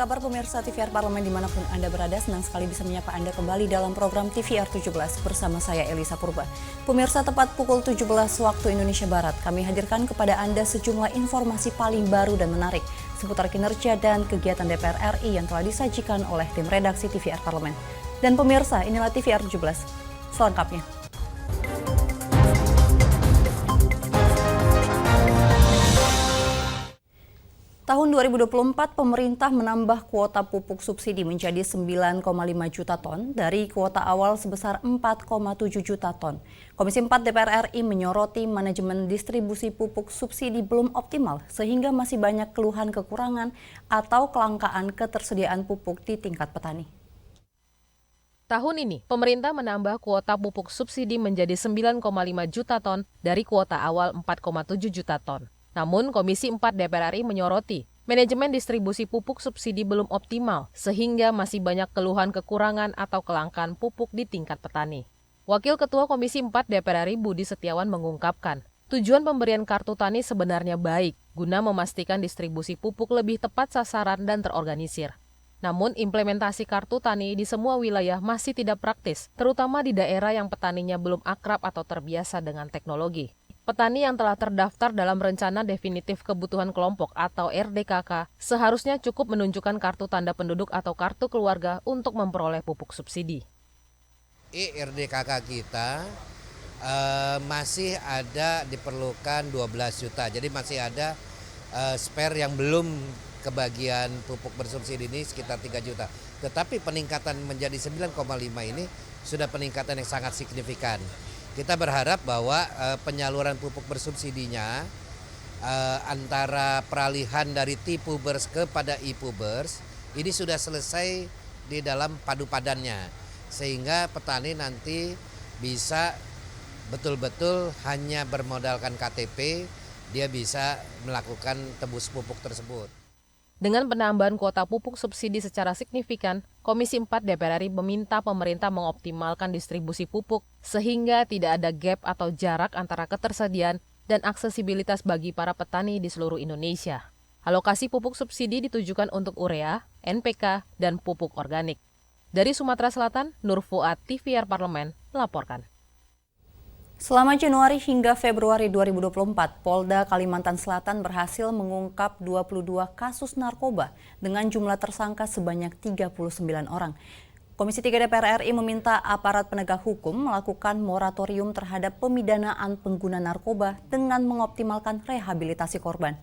kabar pemirsa TVR Parlemen dimanapun Anda berada? Senang sekali bisa menyapa Anda kembali dalam program TVR 17 bersama saya Elisa Purba. Pemirsa, tepat pukul 17 waktu Indonesia Barat, kami hadirkan kepada Anda sejumlah informasi paling baru dan menarik seputar kinerja dan kegiatan DPR RI yang telah disajikan oleh tim redaksi TVR Parlemen. Dan pemirsa, inilah TVR 17 selengkapnya. Tahun 2024, pemerintah menambah kuota pupuk subsidi menjadi 9,5 juta ton dari kuota awal sebesar 4,7 juta ton. Komisi 4 DPR RI menyoroti manajemen distribusi pupuk subsidi belum optimal sehingga masih banyak keluhan kekurangan atau kelangkaan ketersediaan pupuk di tingkat petani. Tahun ini, pemerintah menambah kuota pupuk subsidi menjadi 9,5 juta ton dari kuota awal 4,7 juta ton. Namun, Komisi 4 DPR RI menyoroti manajemen distribusi pupuk subsidi belum optimal sehingga masih banyak keluhan kekurangan atau kelangkaan pupuk di tingkat petani. Wakil Ketua Komisi 4 DPR RI Budi Setiawan mengungkapkan, tujuan pemberian kartu tani sebenarnya baik guna memastikan distribusi pupuk lebih tepat sasaran dan terorganisir. Namun, implementasi kartu tani di semua wilayah masih tidak praktis, terutama di daerah yang petaninya belum akrab atau terbiasa dengan teknologi. Petani yang telah terdaftar dalam Rencana Definitif Kebutuhan Kelompok atau RDKK seharusnya cukup menunjukkan kartu tanda penduduk atau kartu keluarga untuk memperoleh pupuk subsidi. RDKK kita masih ada diperlukan 12 juta, jadi masih ada spare yang belum kebagian pupuk bersubsidi ini sekitar 3 juta. Tetapi peningkatan menjadi 9,5 ini sudah peningkatan yang sangat signifikan. Kita berharap bahwa penyaluran pupuk bersubsidinya antara peralihan dari T-Pubers kepada E-Pubers ini sudah selesai di dalam padu padannya. Sehingga petani nanti bisa betul-betul hanya bermodalkan KTP, dia bisa melakukan tebus pupuk tersebut. Dengan penambahan kuota pupuk subsidi secara signifikan, Komisi 4 DPR RI meminta pemerintah mengoptimalkan distribusi pupuk sehingga tidak ada gap atau jarak antara ketersediaan dan aksesibilitas bagi para petani di seluruh Indonesia. Alokasi pupuk subsidi ditujukan untuk urea, NPK, dan pupuk organik. Dari Sumatera Selatan, Nur Fuad, TVR Parlemen, melaporkan. Selama Januari hingga Februari 2024, Polda Kalimantan Selatan berhasil mengungkap 22 kasus narkoba dengan jumlah tersangka sebanyak 39 orang. Komisi 3 DPR RI meminta aparat penegak hukum melakukan moratorium terhadap pemidanaan pengguna narkoba dengan mengoptimalkan rehabilitasi korban.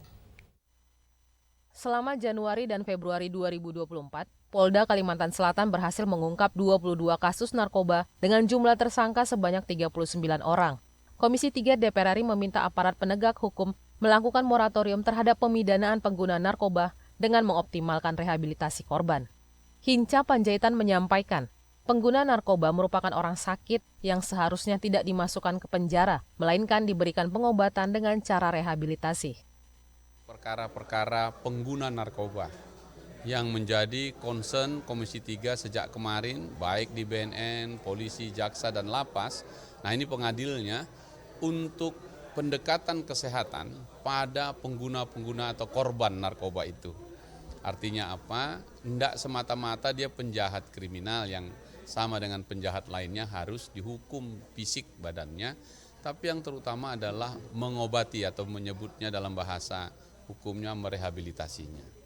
Selama Januari dan Februari 2024, Polda Kalimantan Selatan berhasil mengungkap 22 kasus narkoba dengan jumlah tersangka sebanyak 39 orang. Komisi 3 DPR RI meminta aparat penegak hukum melakukan moratorium terhadap pemidanaan pengguna narkoba dengan mengoptimalkan rehabilitasi korban. Hinca Panjaitan menyampaikan, pengguna narkoba merupakan orang sakit yang seharusnya tidak dimasukkan ke penjara, melainkan diberikan pengobatan dengan cara rehabilitasi. Perkara-perkara pengguna narkoba yang menjadi concern Komisi 3 sejak kemarin, baik di BNN, polisi, jaksa, dan lapas. Nah, ini pengadilnya untuk pendekatan kesehatan pada pengguna-pengguna atau korban narkoba itu. Artinya apa? Tidak semata-mata dia penjahat kriminal yang sama dengan penjahat lainnya harus dihukum fisik badannya, tapi yang terutama adalah mengobati atau menyebutnya dalam bahasa hukumnya merehabilitasinya.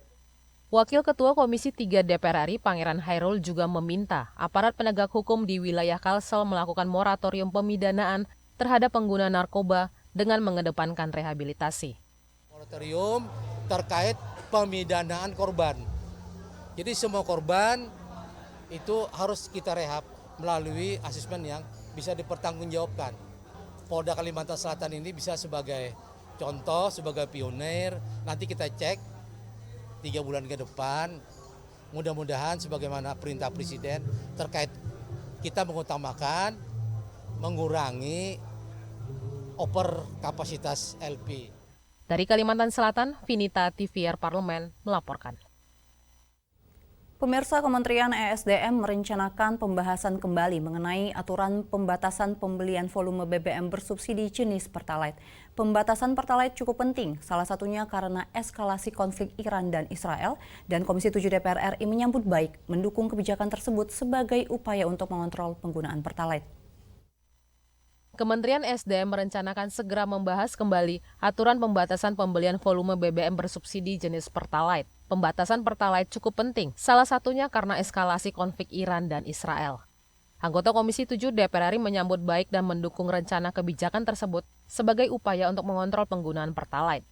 Wakil Ketua Komisi 3 DPR RI Pangeran Hairul juga meminta aparat penegak hukum di wilayah Kalsel melakukan moratorium pemidanaan terhadap pengguna narkoba dengan mengedepankan rehabilitasi. Moratorium terkait pemidanaan korban. Jadi semua korban itu harus kita rehab melalui asesmen yang bisa dipertanggungjawabkan. Polda Kalimantan Selatan ini bisa sebagai contoh, sebagai pionir, nanti kita cek 3 bulan ke depan, mudah-mudahan sebagaimana perintah Presiden terkait kita mengutamakan, mengurangi over kapasitas LP. Dari Kalimantan Selatan, Vinita TVR Parlemen melaporkan. Pemirsa, Kementerian ESDM merencanakan pembahasan kembali mengenai aturan pembatasan pembelian volume BBM bersubsidi jenis Pertalite. Pembatasan Pertalite cukup penting, salah satunya karena eskalasi konflik Iran dan Israel, dan Komisi 7 DPR RI menyambut baik mendukung kebijakan tersebut sebagai upaya untuk mengontrol penggunaan Pertalite. Kementerian SDM merencanakan segera membahas kembali aturan pembatasan pembelian volume BBM bersubsidi jenis Pertalite. Pembatasan Pertalite cukup penting, salah satunya karena eskalasi konflik Iran dan Israel. Anggota Komisi 7 DPR RI menyambut baik dan mendukung rencana kebijakan tersebut sebagai upaya untuk mengontrol penggunaan Pertalite.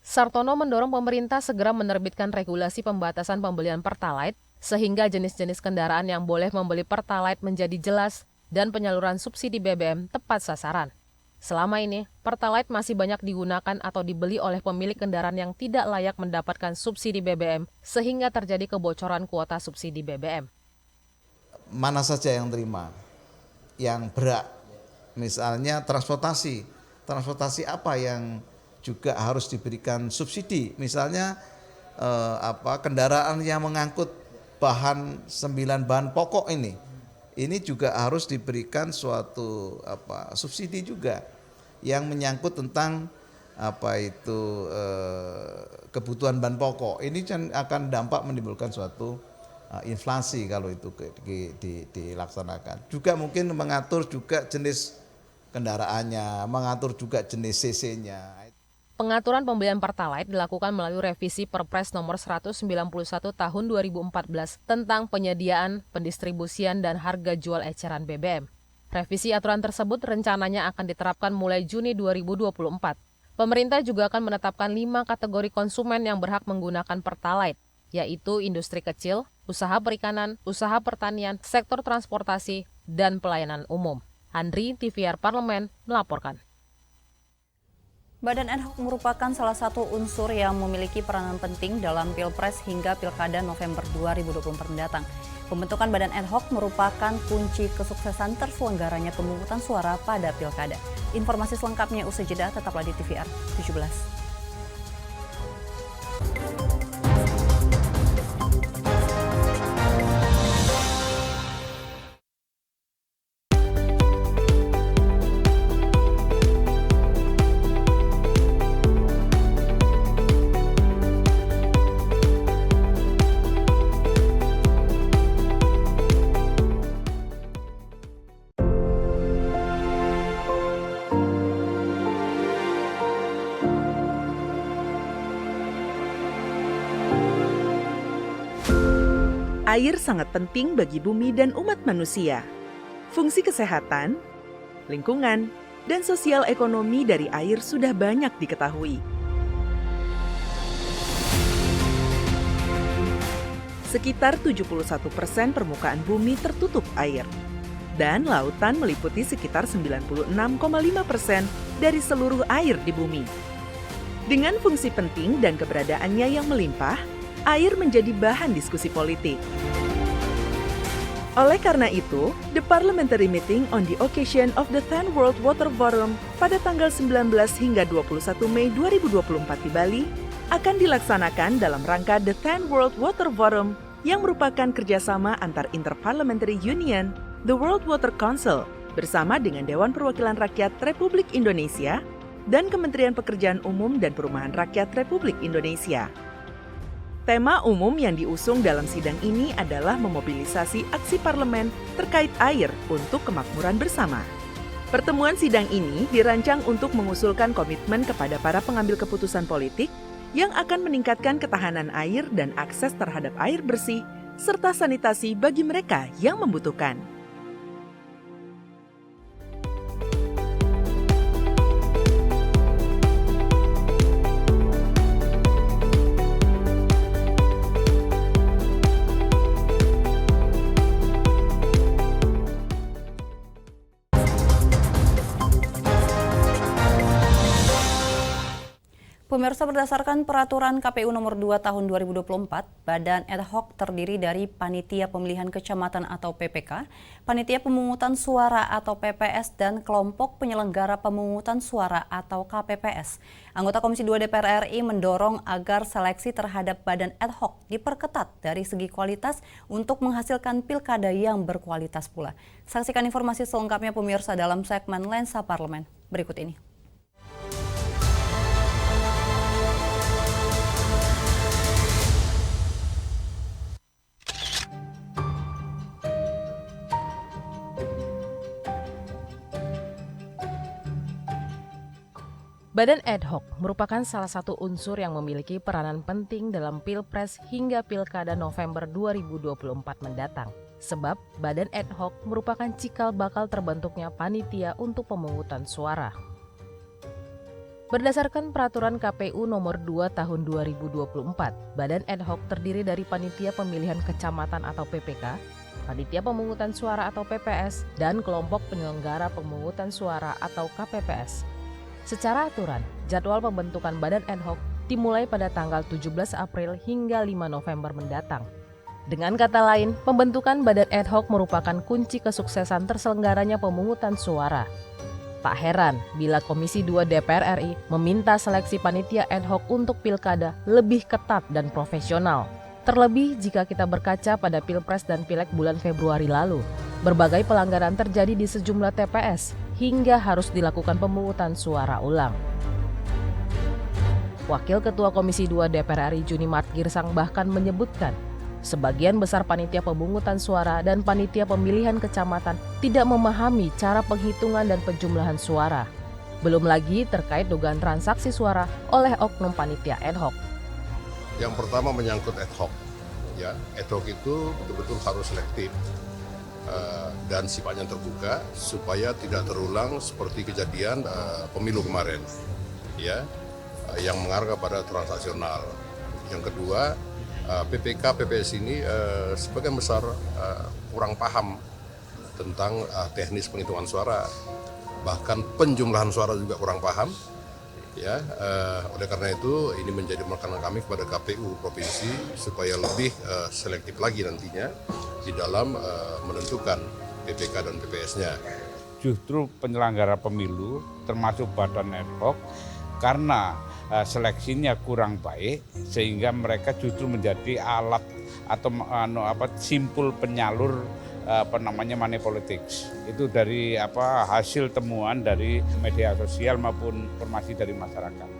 Sartono mendorong pemerintah segera menerbitkan regulasi pembatasan pembelian Pertalite sehingga jenis-jenis kendaraan yang boleh membeli Pertalite menjadi jelas dan penyaluran subsidi BBM tepat sasaran. Selama ini, Pertalite masih banyak digunakan atau dibeli oleh pemilik kendaraan yang tidak layak mendapatkan subsidi BBM sehingga terjadi kebocoran kuota subsidi BBM. Mana saja yang terima, yang berat, misalnya transportasi apa yang juga harus diberikan subsidi, misalnya kendaraan yang mengangkut 9 bahan pokok ini juga harus diberikan suatu subsidi juga yang menyangkut tentang kebutuhan bahan pokok. Ini akan dampak menimbulkan suatu inflasi kalau itu dilaksanakan. Juga mungkin mengatur juga jenis kendaraannya, mengatur juga jenis CC-nya. Pengaturan pembelian Pertalite dilakukan melalui revisi Perpres nomor 191 tahun 2014 tentang penyediaan, pendistribusian, dan harga jual eceran BBM. Revisi aturan tersebut rencananya akan diterapkan mulai Juni 2024. Pemerintah juga akan menetapkan 5 kategori konsumen yang berhak menggunakan Pertalite, yaitu industri kecil, usaha perikanan, usaha pertanian, sektor transportasi, dan pelayanan umum. Andri, TVR Parlemen, melaporkan. Badan ad hoc merupakan salah satu unsur yang memiliki peranan penting dalam Pilpres hingga Pilkada November 2024 mendatang. Pembentukan Badan ad hoc merupakan kunci kesuksesan terselenggaranya pemungutan suara pada Pilkada. Informasi selengkapnya usai jeda, tetaplah di TVR 17. Air sangat penting bagi bumi dan umat manusia. Fungsi kesehatan, lingkungan, dan sosial ekonomi dari air sudah banyak diketahui. Sekitar 71% permukaan bumi tertutup air, dan lautan meliputi sekitar 96,5% dari seluruh air di bumi. Dengan fungsi penting dan keberadaannya yang melimpah, air menjadi bahan diskusi politik. Oleh karena itu, the Parliamentary Meeting on the occasion of the 10th World Water Forum pada tanggal 19 hingga 21 Mei 2024 di Bali akan dilaksanakan dalam rangka the 10th World Water Forum yang merupakan kerjasama antar Interparliamentary Union, the World Water Council, bersama dengan Dewan Perwakilan Rakyat Republik Indonesia dan Kementerian Pekerjaan Umum dan Perumahan Rakyat Republik Indonesia. Tema umum yang diusung dalam sidang ini adalah memobilisasi aksi parlemen terkait air untuk kemakmuran bersama. Pertemuan sidang ini dirancang untuk mengusulkan komitmen kepada para pengambil keputusan politik yang akan meningkatkan ketahanan air dan akses terhadap air bersih, serta sanitasi bagi mereka yang membutuhkan. Pemirsa, berdasarkan peraturan KPU nomor 2 tahun 2024, Badan Ad Hoc terdiri dari Panitia Pemilihan Kecamatan atau PPK, Panitia Pemungutan Suara atau PPS, dan Kelompok Penyelenggara Pemungutan Suara atau KPPS. Anggota Komisi 2 DPR RI mendorong agar seleksi terhadap Badan Ad Hoc diperketat dari segi kualitas untuk menghasilkan pilkada yang berkualitas pula. Saksikan informasi selengkapnya pemirsa dalam segmen Lensa Parlemen berikut ini. Badan Ad Hoc merupakan salah satu unsur yang memiliki peranan penting dalam Pilpres hingga Pilkada November 2024 mendatang. Sebab Badan Ad Hoc merupakan cikal bakal terbentuknya panitia untuk pemungutan suara. Berdasarkan peraturan KPU nomor 2 tahun 2024, Badan Ad Hoc terdiri dari Panitia Pemilihan Kecamatan atau PPK, Panitia Pemungutan Suara atau PPS, dan Kelompok Penyelenggara Pemungutan Suara atau KPPS. Secara aturan, jadwal pembentukan Badan Ad Hoc dimulai pada tanggal 17 April hingga 5 November mendatang. Dengan kata lain, pembentukan Badan Ad Hoc merupakan kunci kesuksesan terselenggaranya pemungutan suara. Tak heran bila Komisi 2 DPR RI meminta seleksi panitia ad hoc untuk pilkada lebih ketat dan profesional. Terlebih jika kita berkaca pada Pilpres dan Pileg bulan Februari lalu, berbagai pelanggaran terjadi di sejumlah TPS hingga harus dilakukan pemungutan suara ulang. Wakil Ketua Komisi 2 DPR RI Junimart Girsang bahkan menyebutkan, sebagian besar panitia pemungutan suara dan panitia pemilihan kecamatan tidak memahami cara penghitungan dan penjumlahan suara. Belum lagi terkait dugaan transaksi suara oleh oknum panitia ad hoc. Yang pertama menyangkut ad hoc. Ya, ad hoc itu betul-betul harus selektif dan sifatnya terbuka supaya tidak terulang seperti kejadian pemilu kemarin, ya, yang mengarah kepada transaksional. Yang kedua, PPK PPS ini sebagian besar kurang paham tentang teknis penghitungan suara, bahkan penjumlahan suara juga kurang paham. Ya, oleh karena itu ini menjadi makanan kami kepada KPU provinsi supaya lebih selektif lagi nantinya di dalam menentukan PPK dan PPS-nya. Justru penyelenggara pemilu termasuk Badan Ad Hoc karena seleksinya kurang baik sehingga mereka justru menjadi alat atau simpul penyalur money politics. Itu dari hasil temuan dari media sosial maupun informasi dari masyarakat.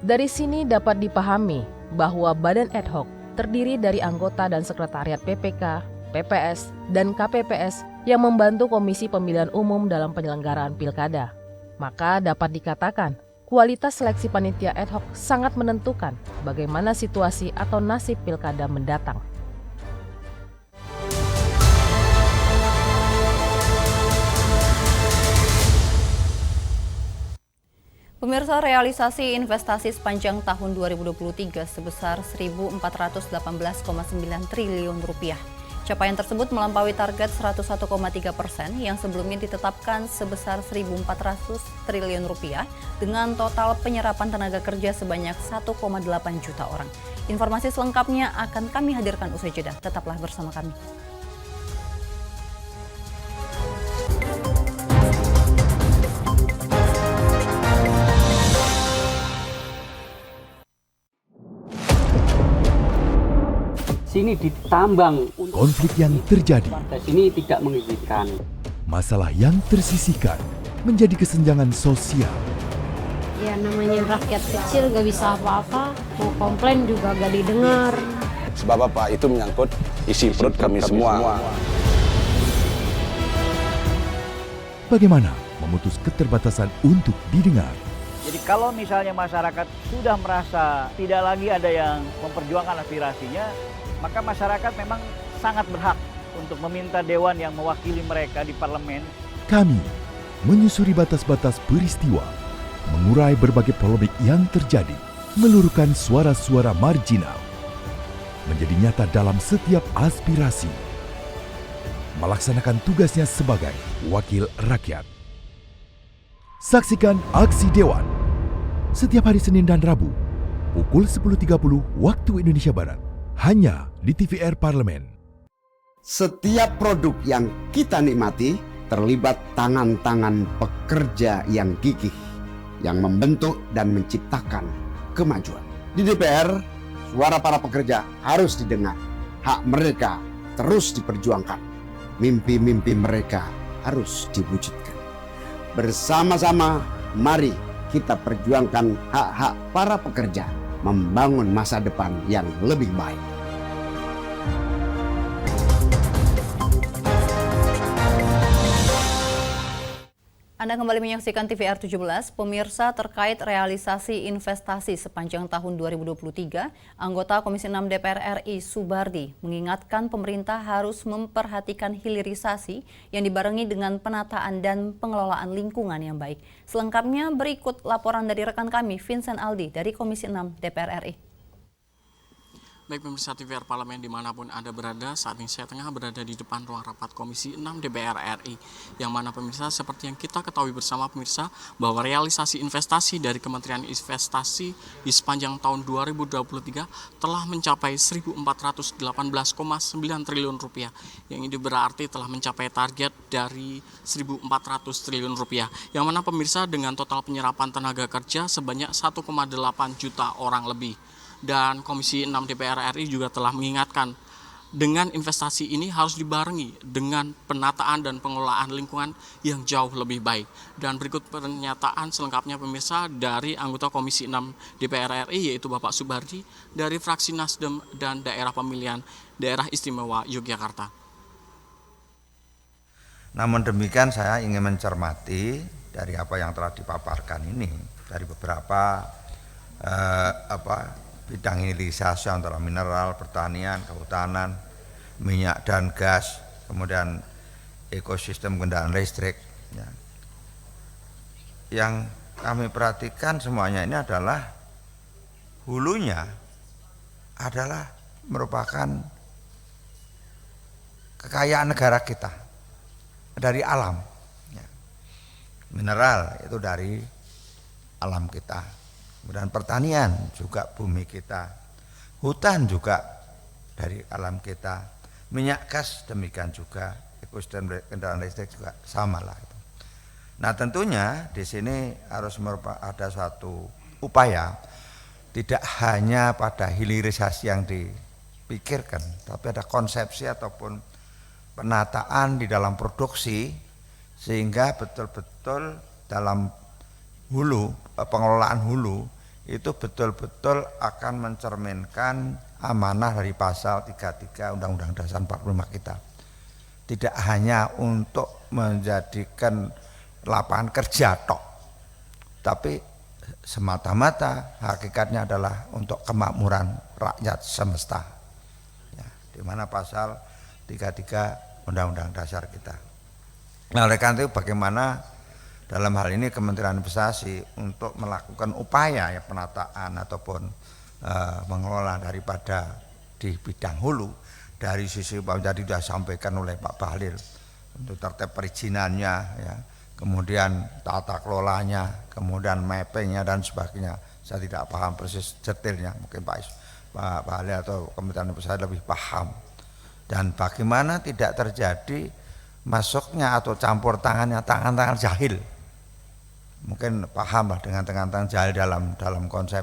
Dari sini dapat dipahami bahwa Badan Ad Hoc terdiri dari anggota dan sekretariat PPK, PPS, dan KPPS yang membantu Komisi Pemilihan Umum dalam penyelenggaraan pilkada. Maka dapat dikatakan, kualitas seleksi panitia ad hoc sangat menentukan bagaimana situasi atau nasib pilkada mendatang. Pemirsa, realisasi investasi sepanjang tahun 2023 sebesar Rp1.418,9 triliun. Capaian tersebut melampaui target 101,3% yang sebelumnya ditetapkan sebesar Rp1.400 triliun dengan total penyerapan tenaga kerja sebanyak 1,8 juta orang. Informasi selengkapnya akan kami hadirkan usai jeda. Tetaplah bersama kami. Sini ditambang. Konflik yang terjadi. Sini tidak mengizinkan. Masalah yang tersisihkan menjadi kesenjangan sosial. Ya namanya rakyat kecil gak bisa apa-apa, mau komplain juga gak didengar. Sebab apa? Itu menyangkut isi perut kami semua. Bagaimana memutus keterbatasan untuk didengar? Jadi kalau misalnya masyarakat sudah merasa tidak lagi ada yang memperjuangkan aspirasinya, maka masyarakat memang sangat berhak untuk meminta dewan yang mewakili mereka di parlemen. Kami menyusuri batas-batas peristiwa, mengurai berbagai polemik yang terjadi, meluruhkan suara-suara marginal, menjadi nyata dalam setiap aspirasi, melaksanakan tugasnya sebagai wakil rakyat. Saksikan Aksi Dewan setiap hari Senin dan Rabu, pukul 10.30 waktu Indonesia Barat, hanya di TVR Parlemen. Setiap produk yang kita nikmati terlibat tangan-tangan pekerja yang gigih, yang membentuk dan menciptakan kemajuan. Di DPR, suara para pekerja harus didengar, hak mereka terus diperjuangkan, mimpi-mimpi mereka harus diwujudkan. Bersama-sama, mari kita perjuangkan hak-hak para pekerja, membangun masa depan yang lebih baik. Anda kembali menyaksikan TVR 17, pemirsa. Terkait realisasi investasi sepanjang tahun 2023, anggota Komisi 6 DPR RI Subardi mengingatkan pemerintah harus memperhatikan hilirisasi yang dibarengi dengan penataan dan pengelolaan lingkungan yang baik. Selengkapnya berikut laporan dari rekan kami Vincent Aldi dari Komisi 6 DPR RI. Baik pemirsa TVR Parlemen dimanapun Anda berada, saat ini saya tengah berada di depan ruang rapat Komisi 6 DPR RI. Yang mana pemirsa, seperti yang kita ketahui bersama pemirsa, bahwa realisasi investasi dari Kementerian Investasi di sepanjang tahun 2023 telah mencapai 1.418,9 triliun rupiah. Yang ini berarti telah mencapai target dari 1.400 triliun rupiah. Yang mana pemirsa, dengan total penyerapan tenaga kerja sebanyak 1,8 juta orang lebih. Dan Komisi 6 DPR RI juga telah mengingatkan dengan investasi ini harus dibarengi dengan penataan dan pengelolaan lingkungan yang jauh lebih baik. Dan berikut pernyataan selengkapnya pemirsa dari anggota Komisi 6 DPR RI, yaitu Bapak Subardi dari fraksi Nasdem dan Daerah Pemilihan Daerah Istimewa Yogyakarta. Namun demikian, saya ingin mencermati dari apa yang telah dipaparkan ini, dari beberapa bidang hilirisasi antara mineral, pertanian, kehutanan, minyak dan gas, kemudian ekosistem kendaraan listrik. Ya. Yang kami perhatikan semuanya ini adalah hulunya adalah merupakan kekayaan negara kita dari alam. Ya. Mineral itu dari alam kita. Kemudian pertanian juga bumi kita, hutan juga dari alam kita, minyak gas demikian juga, ekosistem kendaraan listrik juga sama lah. Nah tentunya di sini harus ada suatu upaya, tidak hanya pada hilirisasi yang dipikirkan, tapi ada konsepsi ataupun penataan di dalam produksi sehingga betul-betul dalam hulu, pengelolaan hulu itu betul-betul akan mencerminkan amanah dari pasal 33 Undang-Undang Dasar 45 kita. Tidak hanya untuk menjadikan lapangan kerja tok, tapi semata-mata hakikatnya adalah untuk kemakmuran rakyat semesta. Ya, di mana pasal 33 Undang-Undang Dasar kita. Nah, oleh karena itu bagaimana dalam hal ini Kementerian Investasi untuk melakukan upaya ya penataan ataupun mengelola daripada di bidang hulu dari sisi tadi sudah sampaikan oleh Pak Bahlil untuk tertib perizinannya, ya, kemudian tata kelolanya, kemudian mappingnya dan sebagainya. Saya tidak paham persis detailnya, mungkin Pak Bahlil atau Kementerian Investasi lebih paham. Dan bagaimana tidak terjadi masuknya atau campur tangannya tangan-tangan jahil. Mungkin paham lah dengan tangan-tangan jahil dalam konsep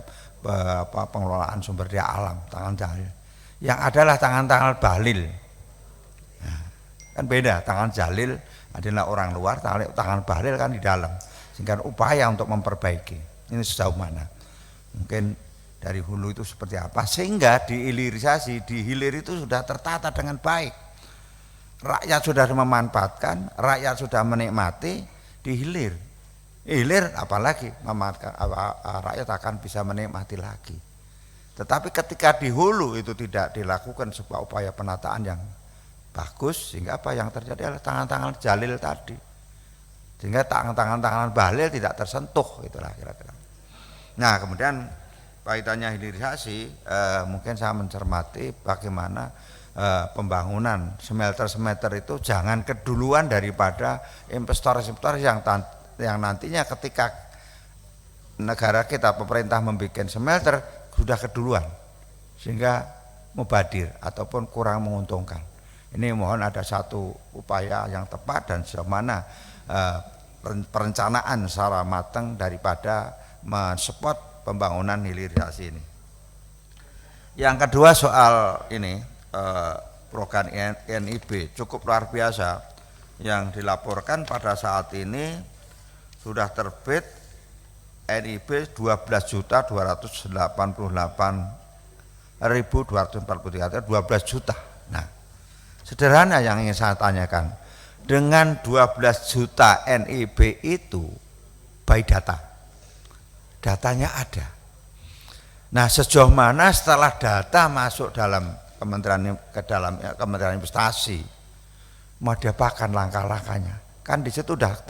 pengelolaan sumber daya alam, tangan jahil. Yang adalah tangan-tangan bahlil. Nah, kan beda, tangan jahil adalah orang luar, tangan bahlil kan di dalam. Sehingga upaya untuk memperbaiki. Ini sejauh mana? Mungkin dari hulu itu seperti apa? Sehingga di hilirisasi, di hilir itu sudah tertata dengan baik. Rakyat sudah memanfaatkan, rakyat sudah menikmati, di hilir. Hilir apalagi rakyat akan bisa menikmati lagi. Tetapi ketika di hulu itu tidak dilakukan sebuah upaya penataan yang bagus, sehingga apa yang terjadi adalah tangan-tangan jalil tadi. Sehingga tangan-tangan bahlil tidak tersentuh, itulah kira-kira. Nah, kemudian kaitannya hilirisasi, mungkin saya mencermati bagaimana pembangunan smelter-smelter itu jangan keduluan daripada investor-investor yang nantinya ketika negara kita, pemerintah membuat smelter sudah keduluan, sehingga mubadir ataupun kurang menguntungkan. Ini mohon ada satu upaya yang tepat dan sejauh mana perencanaan secara matang daripada mensupport pembangunan hilirisasi ini. Yang kedua soal ini program NIB cukup luar biasa yang dilaporkan pada saat ini sudah terbit NIB 12.288.243, 12 juta. Nah, sederhana yang ingin saya tanyakan, dengan 12 juta NIB itu by data, datanya ada. Nah, sejauh mana setelah data masuk dalam Kementerian Investasi mau diapakan langkah-langkahnya? Kan di situ udah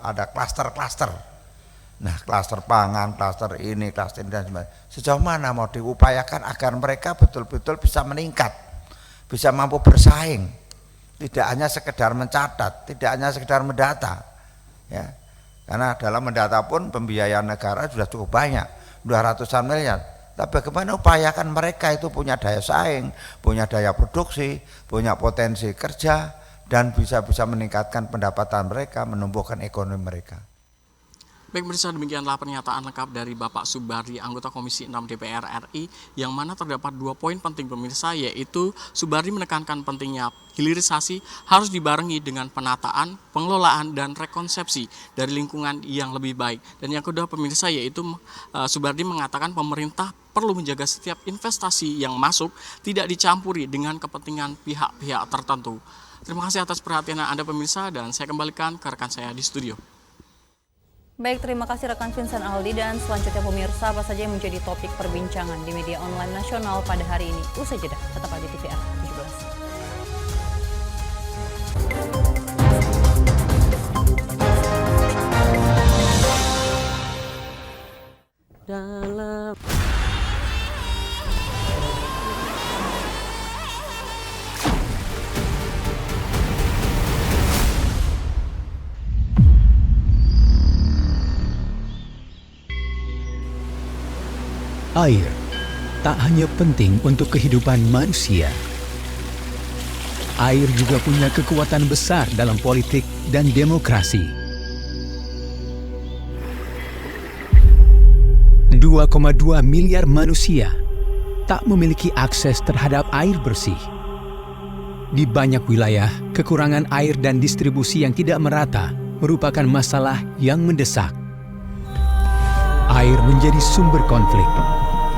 ada klaster-klaster. Nah, klaster pangan, klaster ini dan sebagainya. Sejauh mana mau diupayakan agar mereka betul-betul bisa meningkat, bisa mampu bersaing, tidak hanya sekedar mencatat, tidak hanya sekedar mendata, ya. Karena dalam mendata pun pembiayaan negara sudah cukup banyak, 200-an miliar. Tapi bagaimana upayakan mereka itu punya daya saing, punya daya produksi, punya potensi kerja, dan bisa meningkatkan pendapatan mereka, menumbuhkan ekonomi mereka. Baik pemirsa, demikianlah pernyataan lengkap dari Bapak Subardi, anggota Komisi 6 DPR RI, yang mana terdapat 2 poin penting pemirsa, yaitu Subardi menekankan pentingnya hilirisasi harus dibarengi dengan penataan, pengelolaan, dan rekonsepsi dari lingkungan yang lebih baik. Dan yang kedua pemirsa, yaitu Subardi mengatakan pemerintah perlu menjaga setiap investasi yang masuk tidak dicampuri dengan kepentingan pihak-pihak tertentu. Terima kasih atas perhatian Anda pemirsa, dan saya kembalikan ke rekan saya di studio. Baik, terima kasih rekan Vincent Aldi, dan selanjutnya pemirsa, apa saja yang menjadi topik perbincangan di media online nasional pada hari ini? Usai jeda, tetap di TVR 17. Air tak hanya penting untuk kehidupan manusia. Air juga punya kekuatan besar dalam politik dan demokrasi. 2,2 miliar manusia tak memiliki akses terhadap air bersih. Di banyak wilayah, kekurangan air dan distribusi yang tidak merata merupakan masalah yang mendesak. Air menjadi sumber konflik.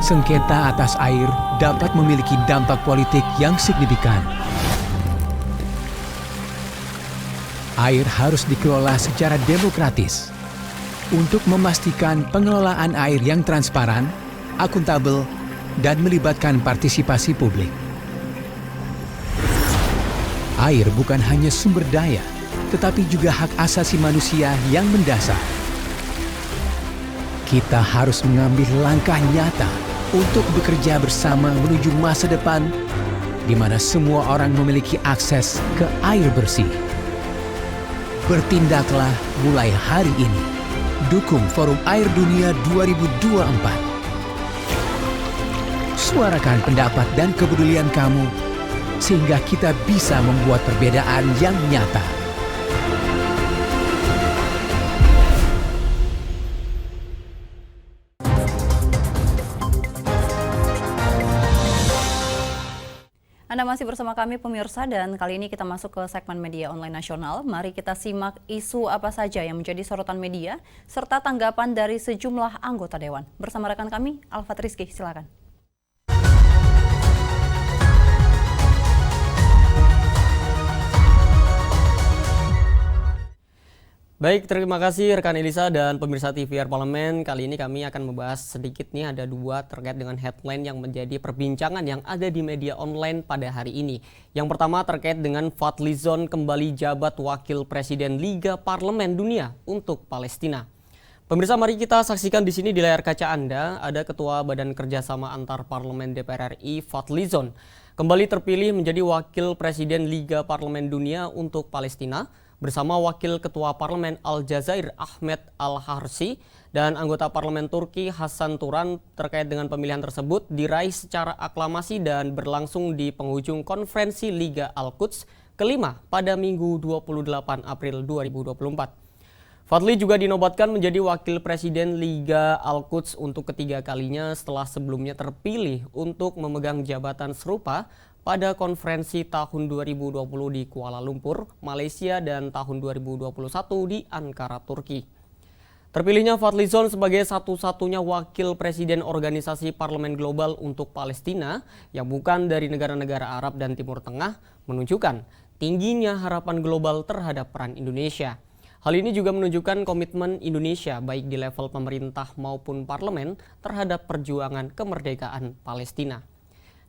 Sengketa atas air dapat memiliki dampak politik yang signifikan. Air harus dikelola secara demokratis untuk memastikan pengelolaan air yang transparan, akuntabel, dan melibatkan partisipasi publik. Air bukan hanya sumber daya, tetapi juga hak asasi manusia yang mendasar. Kita harus mengambil langkah nyata untuk bekerja bersama menuju masa depan di mana semua orang memiliki akses ke air bersih. Bertindaklah mulai hari ini. Dukung Forum Air Dunia 2024. Suarakan pendapat dan kepedulian kamu sehingga kita bisa membuat perbedaan yang nyata. Anda masih bersama kami pemirsa, dan kali ini kita masuk ke segmen media online nasional. Mari kita simak isu apa saja yang menjadi sorotan media serta tanggapan dari sejumlah anggota dewan. Bersama rekan kami, Alfat Rizky, silakan. Baik, terima kasih rekan Elisa dan pemirsa TVR Parlemen. Kali ini kami akan membahas sedikit nih, ada 2 terkait dengan headline yang menjadi perbincangan yang ada di media online pada hari ini. Yang pertama terkait dengan Fadlizon kembali jabat Wakil Presiden Liga Parlemen Dunia untuk Palestina. Pemirsa, mari kita saksikan di sini di layar kaca Anda, ada Ketua Badan Kerjasama Antar Parlemen DPR RI, Fadlizon, kembali terpilih menjadi Wakil Presiden Liga Parlemen Dunia untuk Palestina bersama Wakil Ketua Parlemen Aljazair Ahmed Al-Harsi dan anggota Parlemen Turki Hasan Turan terkait dengan pemilihan tersebut diraih secara aklamasi dan berlangsung di penghujung konferensi Liga Al-Quds kelima pada Minggu 28 April 2024. Fadli juga dinobatkan menjadi Wakil Presiden Liga Al-Quds untuk ketiga kalinya setelah sebelumnya terpilih untuk memegang jabatan serupa pada konferensi tahun 2020 di Kuala Lumpur, Malaysia dan tahun 2021 di Ankara, Turki. Terpilihnya Fadlizon sebagai satu-satunya wakil presiden organisasi Parlemen Global untuk Palestina yang bukan dari negara-negara Arab dan Timur Tengah menunjukkan tingginya harapan global terhadap peran Indonesia. Hal ini juga menunjukkan komitmen Indonesia baik di level pemerintah maupun parlemen terhadap perjuangan kemerdekaan Palestina.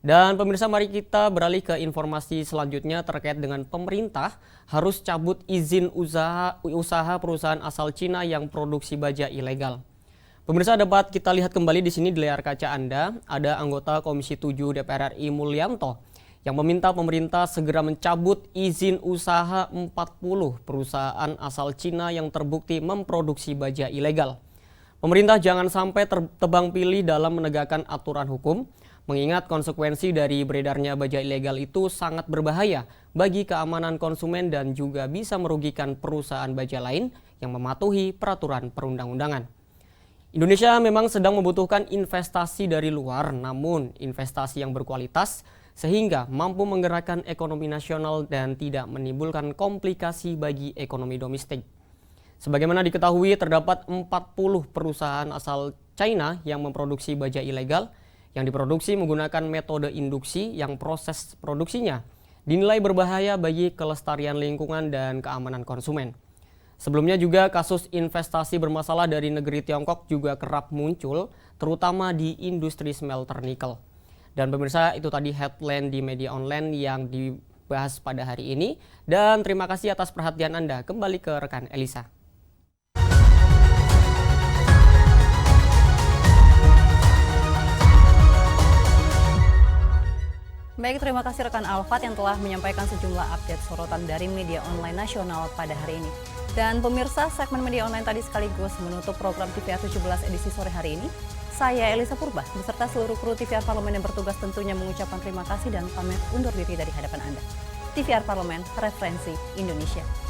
Dan pemirsa, mari kita beralih ke informasi selanjutnya terkait dengan pemerintah harus cabut izin usaha perusahaan asal Cina yang produksi baja ilegal. Pemirsa, dapat kita lihat kembali di sini di layar kaca Anda, ada anggota Komisi 7 DPR RI Mulyanto yang meminta pemerintah segera mencabut izin usaha 40 perusahaan asal Cina yang terbukti memproduksi baja ilegal. Pemerintah jangan sampai tebang pilih dalam menegakkan aturan hukum, mengingat konsekuensi dari beredarnya baja ilegal itu sangat berbahaya bagi keamanan konsumen dan juga bisa merugikan perusahaan baja lain yang mematuhi peraturan perundang-undangan. Indonesia memang sedang membutuhkan investasi dari luar, namun investasi yang berkualitas sehingga mampu menggerakkan ekonomi nasional dan tidak menimbulkan komplikasi bagi ekonomi domestik. Sebagaimana diketahui, terdapat 40 perusahaan asal China yang memproduksi baja ilegal yang diproduksi menggunakan metode induksi yang proses produksinya dinilai berbahaya bagi kelestarian lingkungan dan keamanan konsumen. Sebelumnya juga kasus investasi bermasalah dari negeri Tiongkok juga kerap muncul, terutama di industri smelter nikel. Dan pemirsa, itu tadi headline di media online yang dibahas pada hari ini. Dan terima kasih atas perhatian Anda. Kembali ke rekan Elisa. Baik, terima kasih rekan Alfat yang telah menyampaikan sejumlah update sorotan dari media online nasional pada hari ini. Dan pemirsa, segmen media online tadi sekaligus menutup program TVR 17 edisi sore hari ini. Saya Elisa Purba beserta seluruh kru TVR Parlemen yang bertugas tentunya mengucapkan terima kasih dan pamit undur diri dari hadapan Anda. TVR Parlemen, referensi Indonesia.